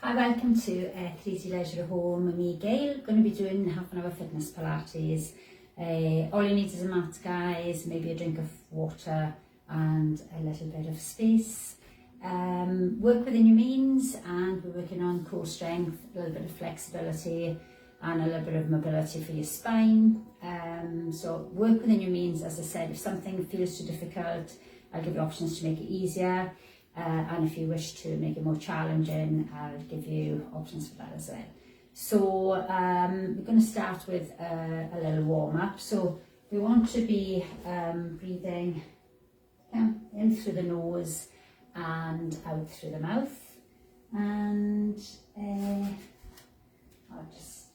Hi, welcome to Easy Leisure at Home with me, Gail. Going to be doing half an hour fitness Pilates. All you need is a mat, guys, maybe a drink of water and a little bit of space. Work within your means, and we're working on core strength, a little bit of flexibility and a little bit of mobility for your spine. So work within your means. As I said, if something feels too difficult, I'll give you options to make it easier. And if you wish to make it more challenging, I'll give you options for that as well. So we're going to start with a little warm up. So we want to be breathing in through the nose and out through the mouth. And I'll just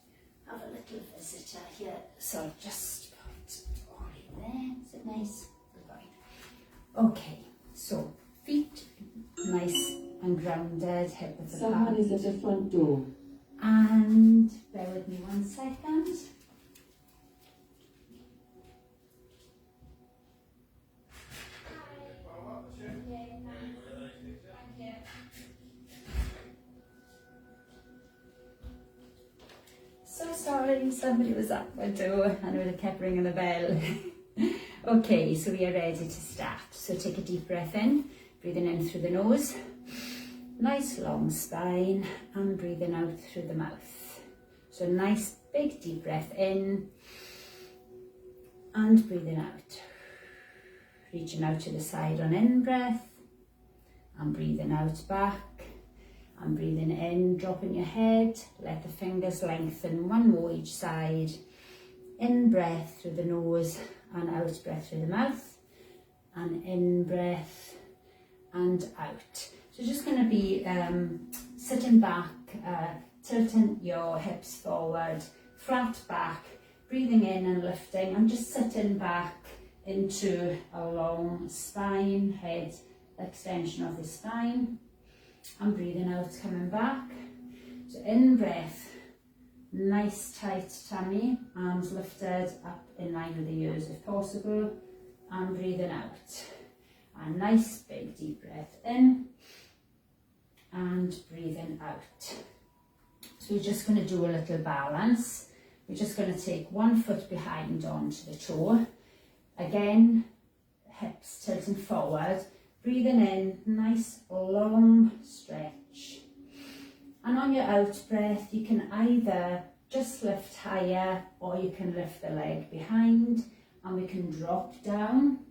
have a little visitor here. So I'll just put Ollie there. Is it nice? Okay, so feet nice and grounded, hip width apart. Someone is at the front door. And bear with me 1 second. So sorry, somebody was at my door and they kept ringing the bell. Okay, so we are ready to start. So take a deep breath in, breathing in through the nose, nice long spine, and breathing out through the mouth. So nice big deep breath in and breathing out. Reaching out to the side on in breath and breathing out back. And breathing in, dropping your head, let the fingers lengthen, one more each side. In breath through the nose and out breath through the mouth. And in breath and out. So just going to be sitting back, tilting your hips forward, flat back, breathing in and lifting, and just sitting back into a long spine, head extension of the spine. And breathing out, coming back. So in breath, nice tight tummy, arms lifted up in line with the ears if possible, and breathing out. A nice big deep breath in and breathing out. So we're just going to do a little balance. We're just going to take one foot behind onto the toe. Again, hips tilting forward. Breathing in, nice long stretch. And on your out breath, you can either just lift higher or you can lift the leg behind and we can drop down.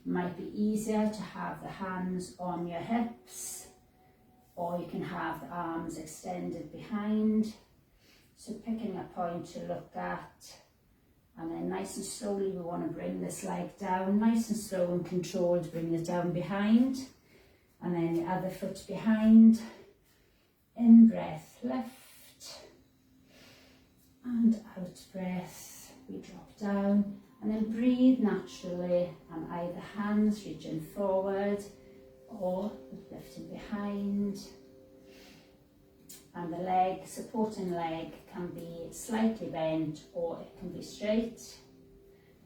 Might be easier to have the hands on your hips, or you can have the arms extended behind. So picking a point to look at, and then nice and slowly we want to bring this leg down, nice and slow and controlled, bring it down behind, and then the other foot behind. In breath, lift, and out breath, we drop down. And then breathe naturally, and either hands reaching forward or lifting behind. And the leg, supporting leg, can be slightly bent or it can be straight.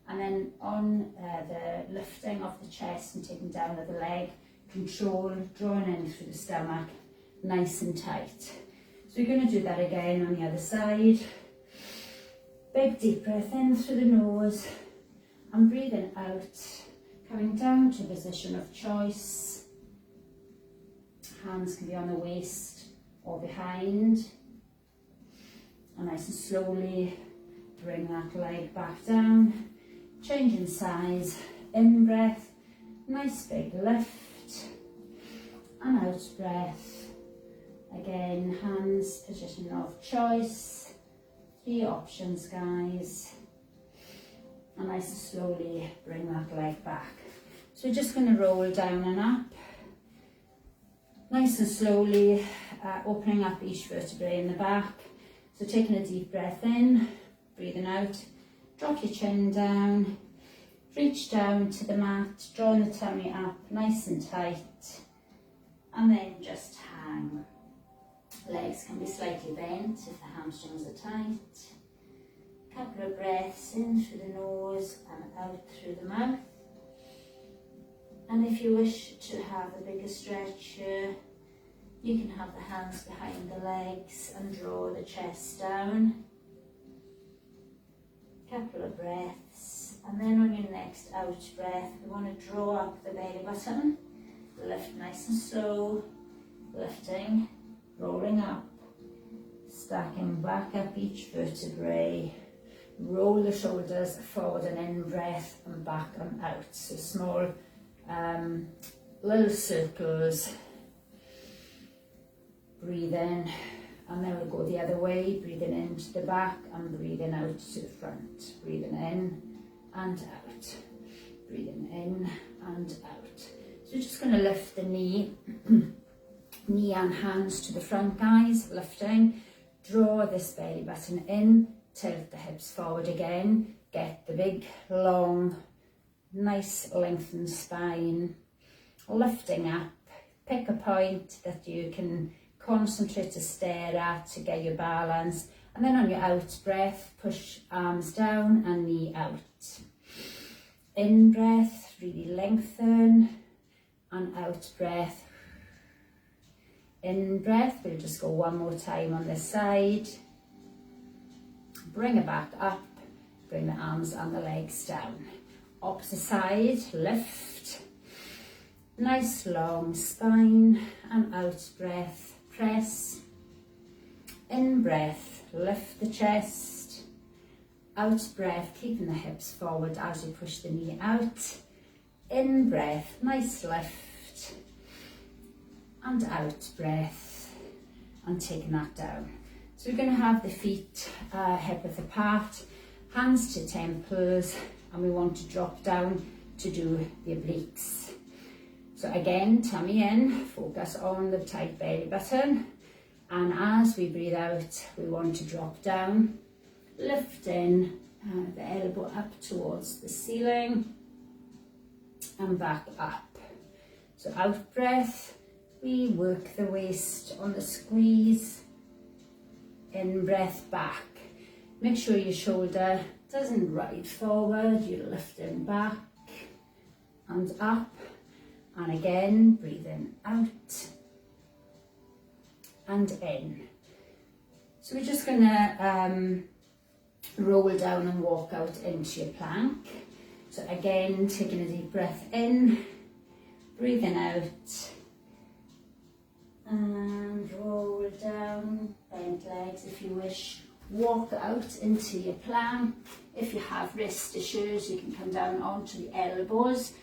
And then on the lifting of the chest and taking down of the leg, control, drawing in through the stomach, nice and tight. So we're going to do that again on the other side. Big deep breath in through the nose. And breathing out, coming down to a position of choice. Hands can be on the waist or behind. And nice and slowly bring that leg back down. Changing size, in breath, nice big lift. And out breath. Again, hands, position of choice. 3 options, guys. And nice and slowly bring that leg back. So we're just going to roll down and up. Nice and slowly, opening up each vertebrae in the back. So taking a deep breath in, breathing out. Drop your chin down. Reach down to the mat, drawing the tummy up nice and tight. And then just hang. Legs can be slightly bent if the hamstrings are tight. Couple of breaths in through the nose and out through the mouth. And if you wish to have a bigger stretch here, You can have the hands behind the legs and draw the chest down. Couple of breaths, and then on your next out breath, we want to draw up the belly button. Lift nice and slow, lifting, rolling up, stacking back up each vertebrae. Roll the shoulders forward and in breath and back and out. So small little circles. Breathe in, and then we'll go the other way, breathing into the back and breathing out to the front. Breathing in and out. Breathing in and out. So we're just going to lift the knee, knee and hands to the front, guys. Lifting. Draw this belly button in. Tilt the hips forward again. Get the big, long, nice lengthened spine. Lifting up. Pick a point that you can concentrate to stare at to get your balance. And then on your out breath, push arms down and knee out. In breath, really lengthen. And out breath. In breath, we'll just go one more time on this side. Bring it back up. Bring the arms and the legs down. Opposite side, lift. Nice long spine. And out breath, press. In breath, lift the chest. Out breath, keeping the hips forward as you push the knee out. In breath, nice lift. And out breath. And taking that down. So we're going to have the feet hip width apart, hands to temples, and we want to drop down to do the obliques. So again, tummy in, focus on the tight belly button, and as we breathe out, we want to drop down, lifting the elbow up towards the ceiling, and back up. So out breath, we work the waist on the squeeze. In breath, back. Make sure your shoulder doesn't ride forward, you're lifting back and up. And again, breathing out and in. So we're just gonna roll down and walk out into your plank. So again, taking a deep breath in, breathing out, and roll down, bend legs if you wish. Walk out into your plank. If you have wrist issues, you can come down onto the elbows.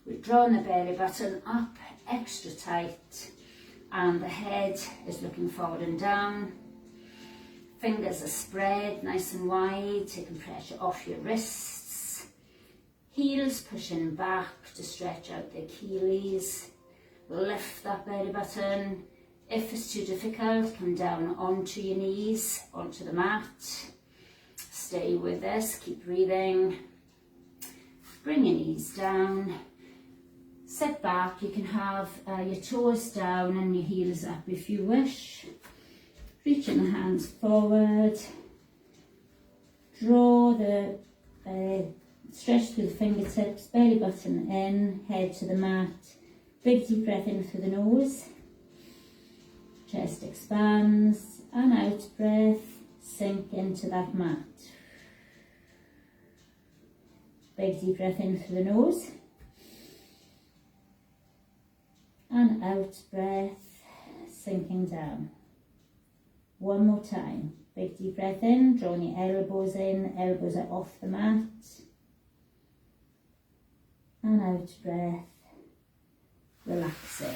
We're drawing the belly button up extra tight, and the head is looking forward and down. Fingers are spread nice and wide, taking pressure off your wrists. Heels pushing back to stretch out the Achilles. Lift that belly button. If it's too difficult, come down onto your knees, onto the mat. Stay with this, keep breathing. Bring your knees down. Sit back, you can have your toes down and your heels up if you wish. Reaching the hands forward. Draw the, stretch through the fingertips, belly button in, head to the mat. Big deep breath in through the nose. Chest expands, and out breath, sink into that mat. Big deep breath in through the nose. And out breath, sinking down. One more time. Big deep breath in, drawing your elbows in, elbows are off the mat. And out breath, relaxing.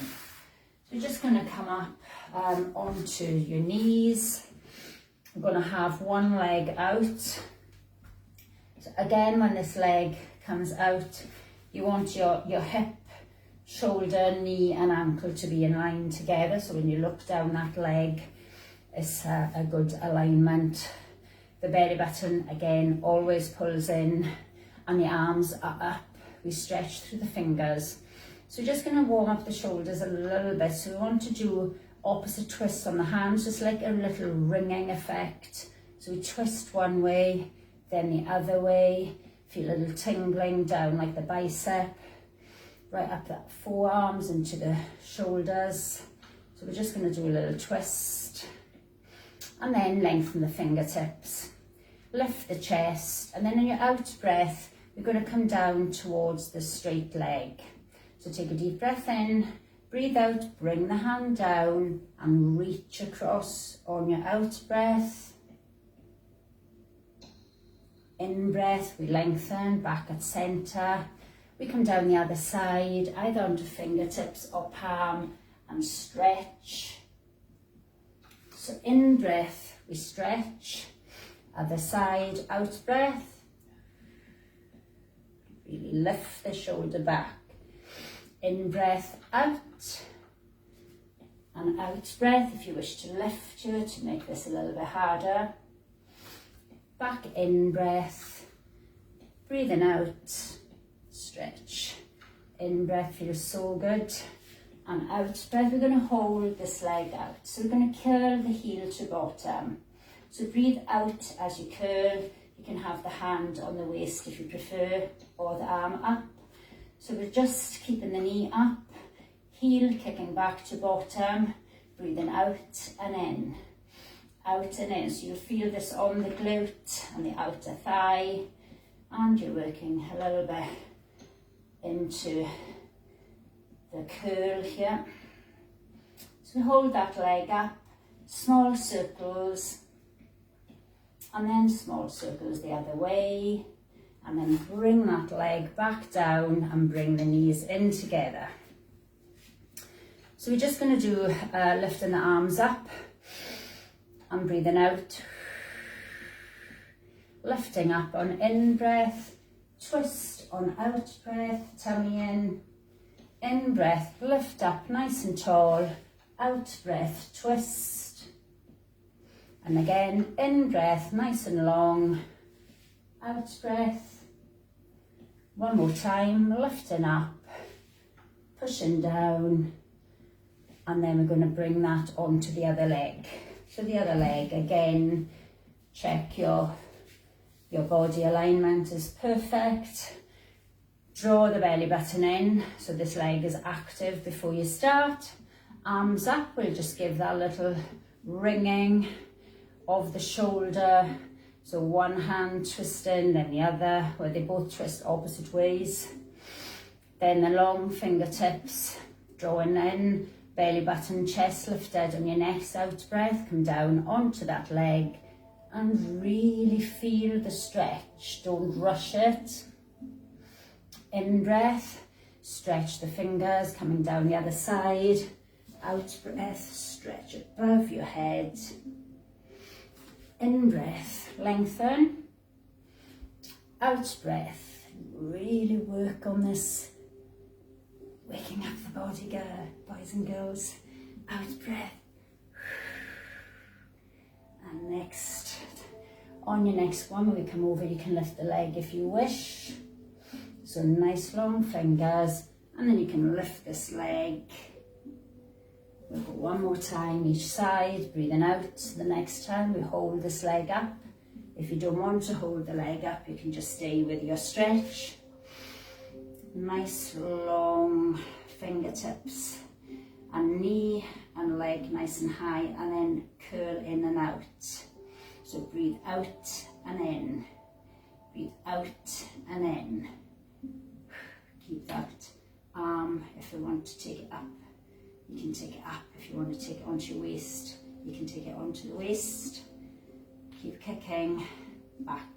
So you're just going to come up onto your knees. We're going to have one leg out. So again, when this leg comes out, you want your hip, shoulder, knee and ankle to be in line together. So when you look down that leg, it's a good alignment. The belly button, again, always pulls in and the arms are up. We stretch through the fingers. So we're just going to warm up the shoulders a little bit. So we want to do opposite twists on the hands, just like a little ringing effect. So we twist one way, then the other way. Feel a little tingling down like the bicep, right up that forearms into the shoulders. So we're just going to do a little twist and then lengthen the fingertips. Lift the chest, and then in your out breath, you're going to come down towards the straight leg. So take a deep breath in, breathe out, bring the hand down and reach across on your out breath. In breath, we lengthen back at center. We come down the other side, either onto fingertips or palm, and stretch. So in breath, we stretch. Other side, out breath. Really lift the shoulder back. In breath, out. And out breath, if you wish to lift you to make this a little bit harder. Back in breath. Breathing out, stretch. In breath feels so good. And out breath, we're going to hold this leg out. So we're going to curl the heel to bottom. So breathe out as you curl. You can have the hand on the waist if you prefer, or the arm up. So we're just keeping the knee up, heel kicking back to bottom, breathing out and in, out and in. So you'll feel this on the glute and the outer thigh, and you're working a little bit into the curl here. So hold that leg up, small circles, and then small circles the other way, and then bring that leg back down and bring the knees in together. So we're just going to do lifting the arms up and breathing out. Lifting up on in breath, twist on out breath, tummy in breath, lift up nice and tall, out breath, twist. And again, in breath, nice and long, out breath. One more time, lifting up, pushing down, and then we're going to bring that onto the other leg. So the other leg, again, check your body alignment is perfect. Draw the belly button in, so this leg is active before you start. Arms up, we'll just give that little ringing of the shoulder. So one hand twisting, then the other, where they both twist opposite ways. Then the long fingertips, drawing in, belly button, chest lifted on your next out breath. Come down onto that leg and really feel the stretch. Don't rush it. In breath, stretch the fingers, coming down the other side. Out breath, stretch above your head. In breath, lengthen. Out breath, really work on this. Waking up the body, boys and girls. Out breath. And next, on your next one, when we come over, you can lift the leg if you wish. So nice long fingers, and then you can lift this leg. We'll go one more time each side, breathing out. The next time we hold this leg up. If you don't want to hold the leg up, you can just stay with your stretch. Nice long fingertips, and knee and leg nice and high, and then curl in and out. So breathe out and in, breathe out and in. Keep that arm, if you want to take it up, you can take it up. If you want to take it onto your waist, you can take it onto the waist. Keep kicking back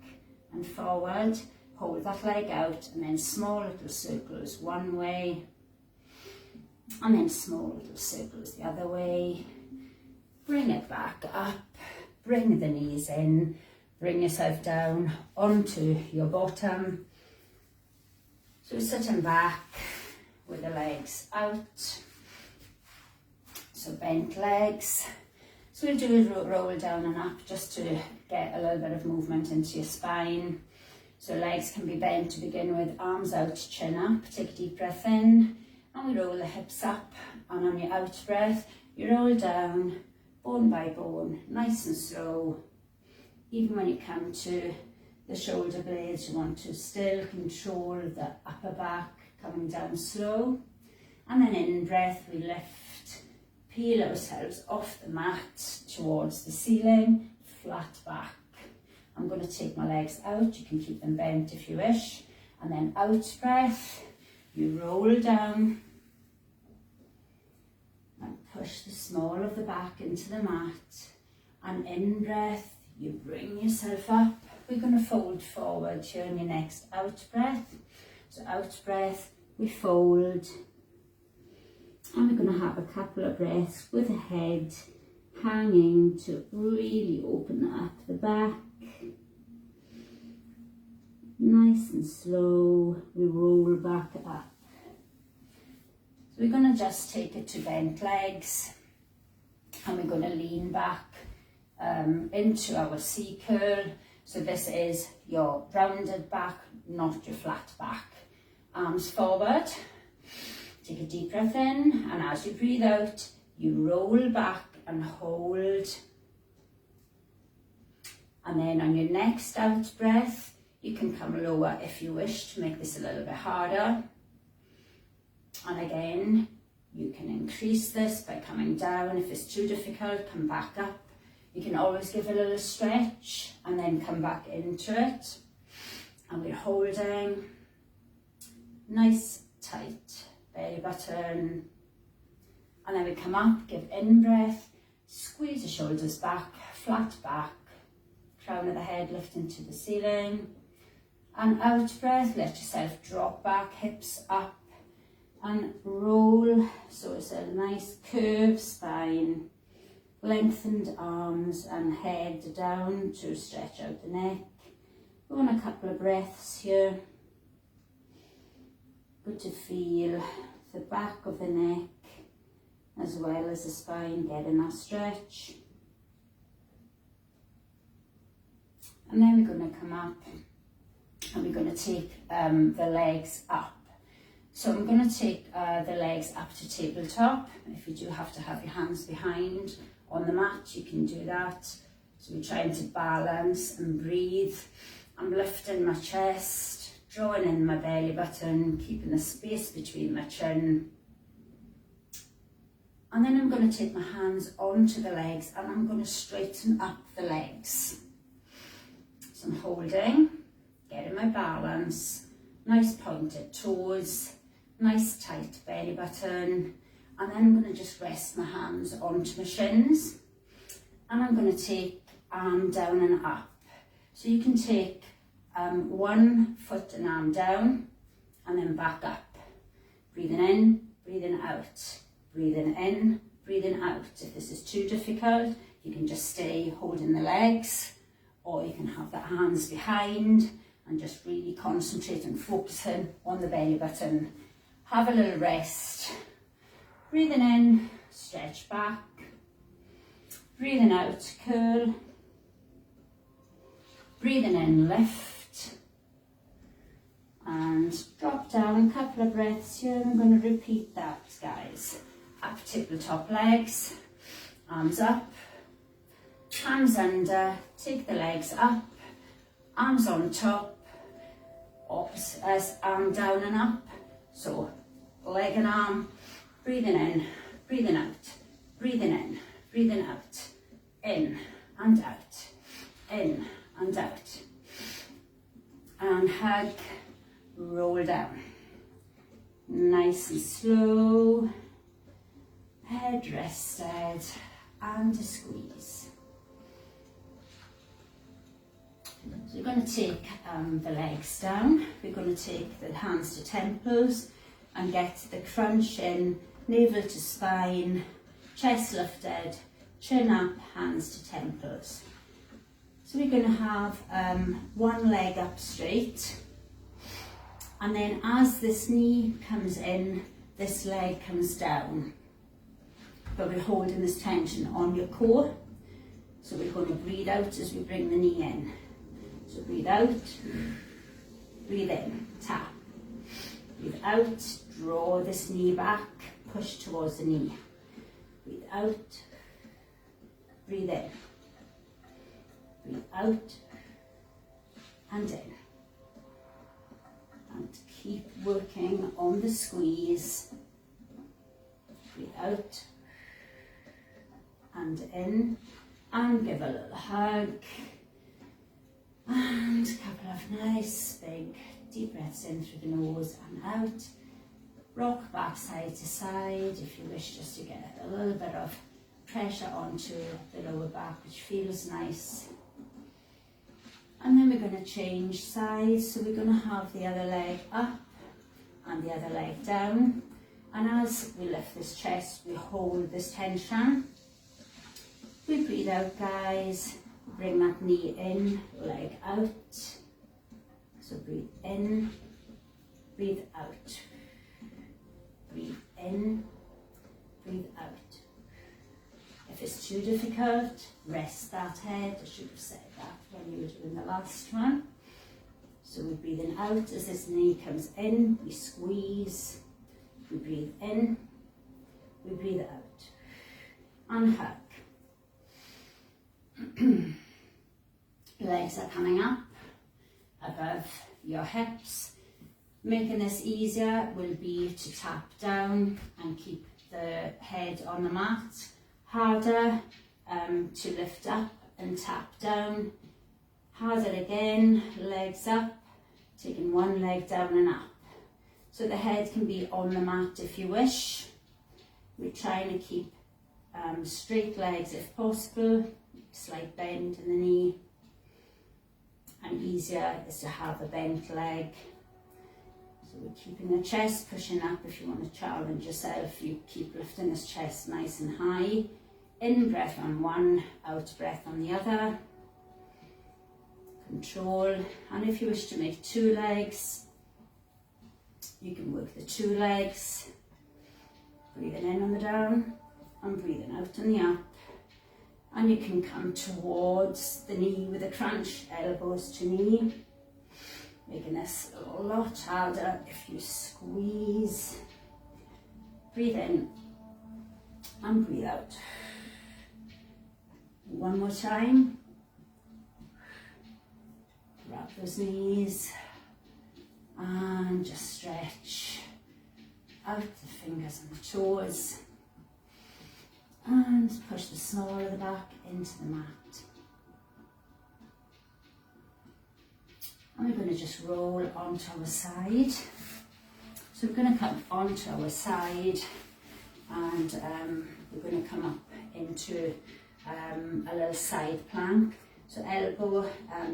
and forward. Hold that leg out, and then small little circles one way, and then small little circles the other way. Bring it back up, bring the knees in, bring yourself down onto your bottom. So sitting back with the legs out, so bent legs. So we'll do a roll down and up just to get a little bit of movement into your spine. So legs can be bent to begin with, arms out, chin up. Take a deep breath in, and we roll the hips up, and on your out breath, you roll down, bone by bone, nice and slow. Even when you come to the shoulder blades, you want to still control the upper back, coming down slow. And then in breath, we lift, peel ourselves off the mat towards the ceiling, flat back. I'm going to take my legs out, you can keep them bent if you wish, and then out breath, you roll down and push the small of the back into the mat, and in breath, you bring yourself up. We're going to fold forward here in your next out breath. So out breath, we fold, and we're going to have a couple of breaths with the head hanging to really open up the back. Nice and slow, we roll back up. So we're going to just take it to bent legs, and we're going to lean back into our C curl. So this is your rounded back, not your flat back. Arms forward, take a deep breath in, and as you breathe out, you roll back and hold. And then on your next out breath, you can come lower if you wish to make this a little bit harder. And again, you can increase this by coming down. If it's too difficult, come back up. You can always give a little stretch and then come back into it. And we're holding nice, tight belly button. And then we come up, give in breath, squeeze the shoulders back, flat back, crown of the head lifting to the ceiling. And out breath, let yourself drop back, hips up and roll. So it's a nice curved spine, lengthened arms and head down to stretch out the neck. Go on a couple of breaths here. Good to feel the back of the neck as well as the spine getting that stretch. And then we're going to come up and we're going to take the legs up. So I'm going to take the legs up to tabletop. If you do have to have your hands behind on the mat, you can do that. So we're trying to balance and breathe. I'm lifting my chest, drawing in my belly button, keeping the space between my chin. And then I'm going to take my hands onto the legs and I'm going to straighten up the legs. So I'm holding, getting my balance, nice pointed toes, nice tight belly button, and then I'm going to just rest my hands onto my shins, and I'm going to take arm down and up. So you can take one foot and arm down, and then back up. Breathing in, breathing out, breathing in, breathing out. If this is too difficult, you can just stay holding the legs, or you can have the hands behind and just really concentrate and focusing on the belly button. Have a little rest. Breathing in, stretch back. Breathing out, curl. Breathing in, lift. And drop down, a couple of breaths here. I'm going to repeat that, guys. Up, tabletop legs, arms up, hands under, take the legs up, arms on top, opposite as arm down and up. So leg and arm, breathing in, breathing out, breathing in, breathing out, in and out, in and out. And hug, roll down. Nice and slow, head rested, and a squeeze. So we're going to take the legs down. We're going to take the hands to temples and get the crunch in, navel to spine, chest lifted, chin up, hands to temples. So we're going to have one leg up straight, and then as this knee comes in, this leg comes down. But we're holding this tension on your core. So we're going to breathe out as we bring the knee in. So breathe out, breathe in, tap. Breathe out, draw this knee back, push towards the knee. Breathe out, breathe in. Breathe out and in. And keep working on the squeeze. Breathe out, and in, and give a little hug, and a couple of nice big deep breaths in through the nose and out. Rock back side to side if you wish, just to get a little bit of pressure onto the lower back, which feels nice. And then we're going to change sides, so we're going to have the other leg up and the other leg down, and as we lift this chest, we hold this tension. We breathe out, guys, bring that knee in, leg out. So breathe in, breathe out, breathe in, breathe out. If it's too difficult, rest that head. I should have said that when you were doing the last one. So we're breathing out as this knee comes in, we squeeze, we breathe in, we breathe out, and hug. Legs are coming up above your hips. Making this easier will be to tap down and keep the head on the mat. Harder to lift up and tap down. Harder again, legs up, taking one leg down and up. So the head can be on the mat if you wish. We're trying to keep straight legs if possible, slight bend in the knee. And easier is to have a bent leg. So we're keeping the chest pushing up. If you want to challenge yourself, you keep lifting this chest nice and high. In breath on one, out breath on the other. Control. And if you wish to make two legs, you can work the two legs. Breathing in on the down and breathing out on the up. And you can come towards the knee with a crunch, elbows to knee. Making this a lot harder if you squeeze. Breathe in and breathe out. One more time. Wrap those knees and just stretch out the fingers and the toes. And push the small of the back into the mat. And we're going to just roll onto our side. So we're going to come onto our side, and we're going to come up into a little side plank. So elbow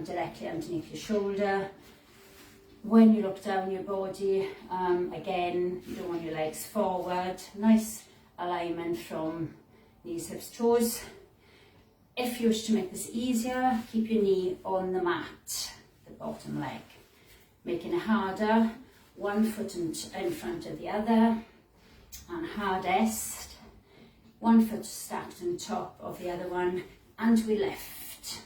directly underneath your shoulder. When you look down your body, again, you don't want your legs forward. Nice alignment from knees, hips, toes. If you wish to make this easier, keep your knee on the mat, the bottom leg. Making it harder, one foot in front of the other, and hardest, one foot stacked on top of the other one, and we lift.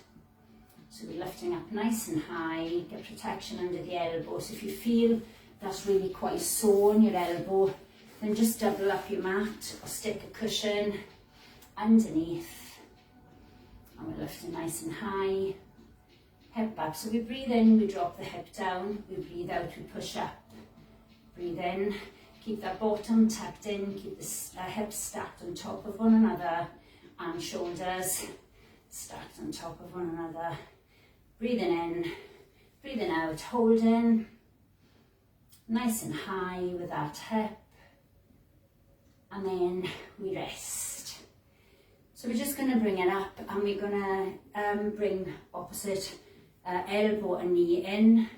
So we're lifting up nice and high, get protection under the elbows. If you feel that's really quite sore on your elbow, then just double up your mat or stick a cushion underneath, and we're lifting nice and high, hip up. So we breathe in, we drop the hip down, we breathe out, we push up. Breathe in, keep that bottom tucked in, keep the hips stacked on top of one another, and shoulders stacked on top of one another. Breathing in, breathing out, holding, nice and high with that hip, and then we rest. So we're just going to bring it up, and we're going to bring opposite elbow and knee in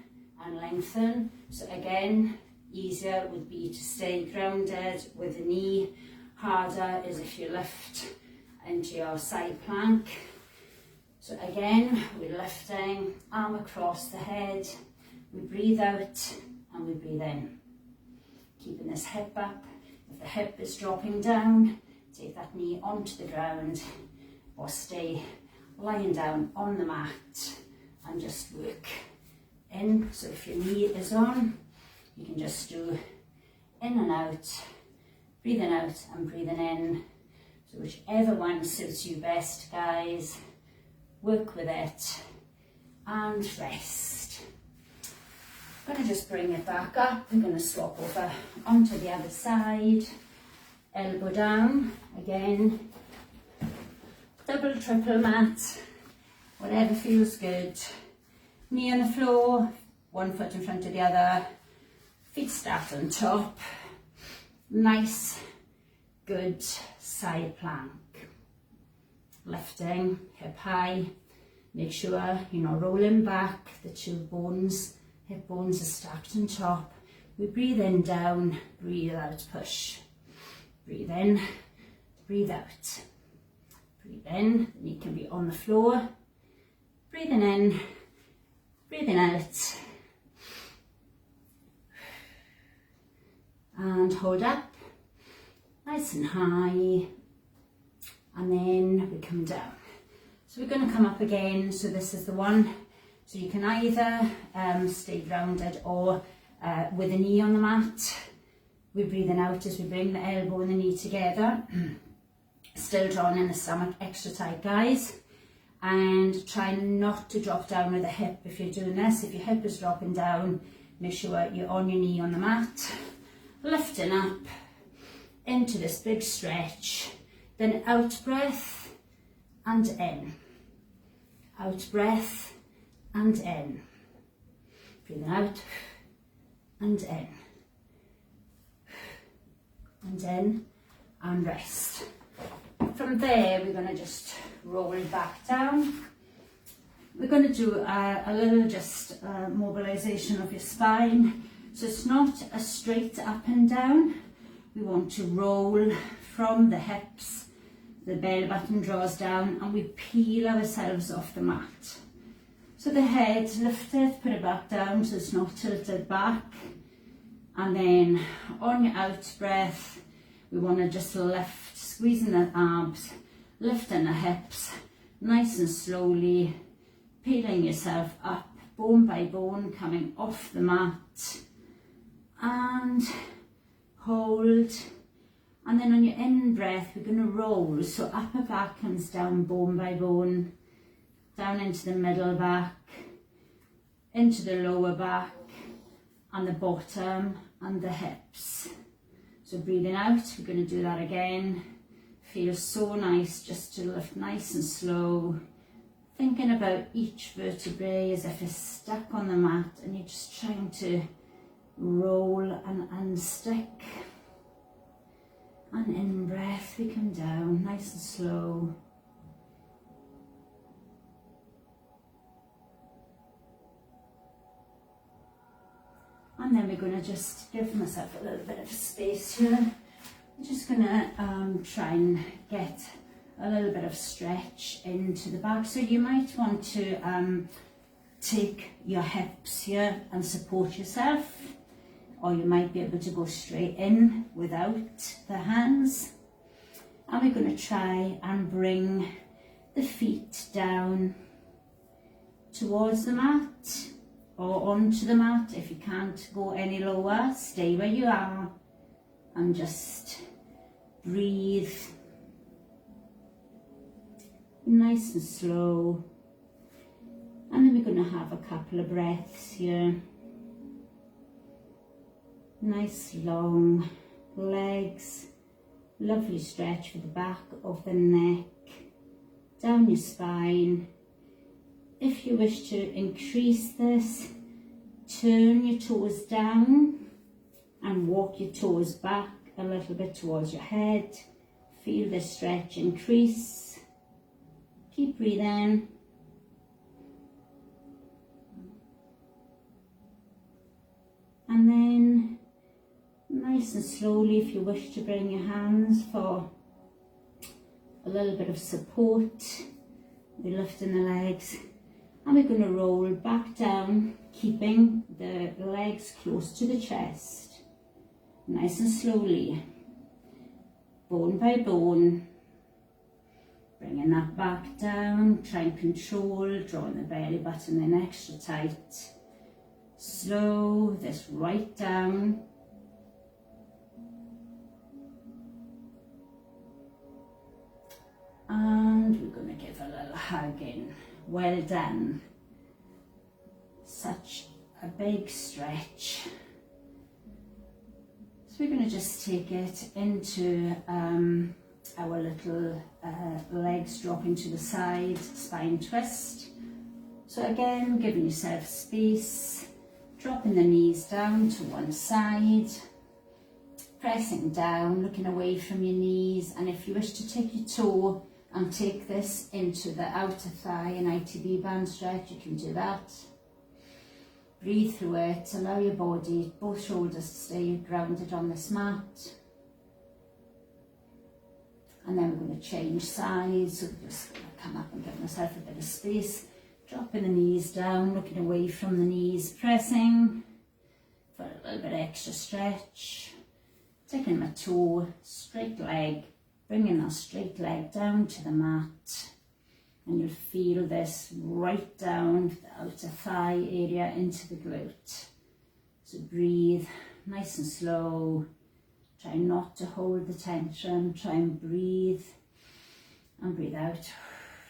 and lengthen. So again, easier would be to stay grounded with the knee. Harder is if you lift into your side plank. So again, we're lifting, arm across the head. We breathe out and we breathe in. Keeping this hip up. If the hip is dropping down, take that knee onto the ground, or stay lying down on the mat and just work in. So if your knee is on, you can just do in and out, breathing out and breathing in. So whichever one suits you best, guys, work with it and rest. I'm going to just bring it back up. I'm going to swap over onto the other side. Elbow down, again, double, triple mat, whatever feels good. Knee on the floor, one foot in front of the other, feet stacked on top. Nice, good side plank. Lifting, hip high. Make sure you're not rolling back, the two bones, hip bones are stacked on top. We breathe in, down, breathe out, push. Breathe in, breathe out. Breathe in, the knee can be on the floor. Breathing in, breathing out. And hold up, nice and high. And then we come down. So we're going to come up again, so this is the one. So you can either stay grounded or with a knee on the mat. We're breathing out as we bring the elbow and the knee together. Still drawing in the stomach extra tight, guys. And try not to drop down with the hip if you're doing this. If your hip is dropping down, make sure you're on your knee on the mat. Lifting up into this big stretch. Then out breath and in. Out breath and in. Breathing out and in. And in and rest. From there we're going to just roll back down. We're going to do a little just mobilization of your spine. So it's not a straight up and down. We want to roll from the hips. The belly button draws down and we peel ourselves off the mat. So the head lifted, put it back down so it's not tilted back. And then on your out breath, we want to just lift, squeezing the abs, lifting the hips, nice and slowly, peeling yourself up, bone by bone, coming off the mat. And hold. And then on your in breath, we're going to roll. So upper back comes down bone by bone, down into the middle back, into the lower back, and the bottom and the hips. So breathing out, we're going to do that again. Feels so nice just to lift nice and slow. Thinking about each vertebrae as if it's stuck on the mat and you're just trying to roll and unstick. And in breath, we come down nice and slow. And then we're going to just give myself a little bit of space here. I'm just going to try and get a little bit of stretch into the back. So you might want to take your hips here and support yourself. Or you might be able to go straight in without the hands. And we're going to try and bring the feet down towards the mat or onto the mat. If you can't go any lower, stay where you are and just breathe nice and slow. And then we're going to have a couple of breaths here. Nice long legs, lovely stretch for the back of the neck, down your spine. If you wish to increase this, turn your toes down and walk your toes back a little bit towards your head. Feel the stretch increase. Keep breathing. And then nice and slowly, if you wish to bring your hands for a little bit of support, we're lifting the legs and we're going to roll back down, keeping the legs close to the chest. Nice and slowly, bone by bone, bringing that back down, try and control, drawing the belly button in extra tight. Slow this right down. And we're going to give a little hug in. Well done. Such a big stretch. So we're going to just take it into our little legs dropping to the side, spine twist. So again, giving yourself space, dropping the knees down to one side, pressing down, looking away from your knees, and if you wish to take your toe and take this into the outer thigh, an ITB band stretch, you can do that. Breathe through it, allow your body, both shoulders to stay grounded on this mat. And then we're going to change sides, so we're just going to come up and give myself a bit of space, dropping the knees down, looking away from the knees, pressing for a little bit extra stretch. Taking my toe, straight leg, bringing that straight leg down to the mat, and you'll feel this right down the outer thigh area into the glute. So breathe nice and slow, try not to hold the tension, try and breathe out,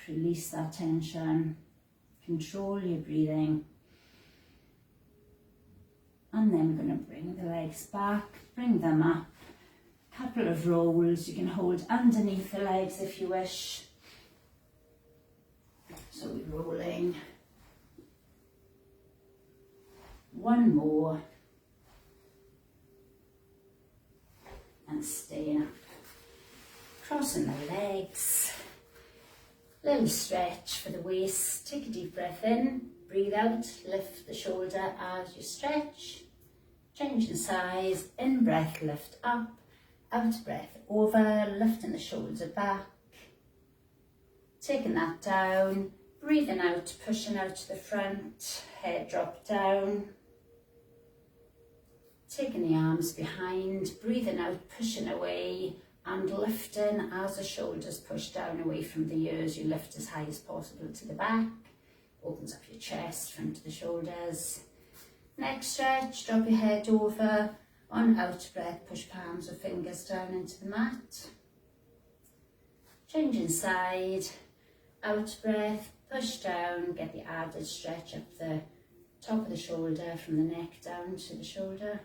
release that tension, control your breathing. And then we're going to bring the legs back, bring them up. Couple of rolls, you can hold underneath the legs if you wish. So we're rolling. One more. And staying up. Crossing the legs. Little stretch for the waist. Take a deep breath in, breathe out, lift the shoulder as you stretch. Change in size, in breath, lift up, out breath over, lifting the shoulder back. Taking that down, breathing out, pushing out to the front, head drop down. Taking the arms behind, breathing out, pushing away, and lifting as the shoulders push down away from the ears. You lift as high as possible to the back, opens up your chest, front of the shoulders. Next stretch, drop your head over. On out breath, push palms or fingers down into the mat. Change inside, out breath, push down, get the added stretch up the top of the shoulder, from the neck down to the shoulder.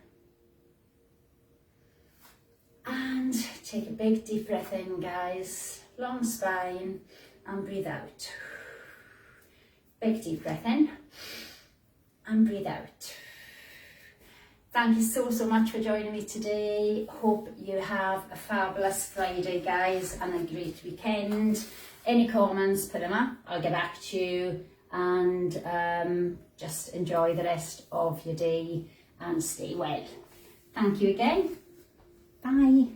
And take a big deep breath in, guys, long spine, and breathe out. Big deep breath in, and breathe out. Thank you so much for joining me today. Hope you have a fabulous Friday, guys, and a great weekend. Any comments, put them up. I'll get back to you, and just enjoy the rest of your day and stay well. Thank you again. Bye.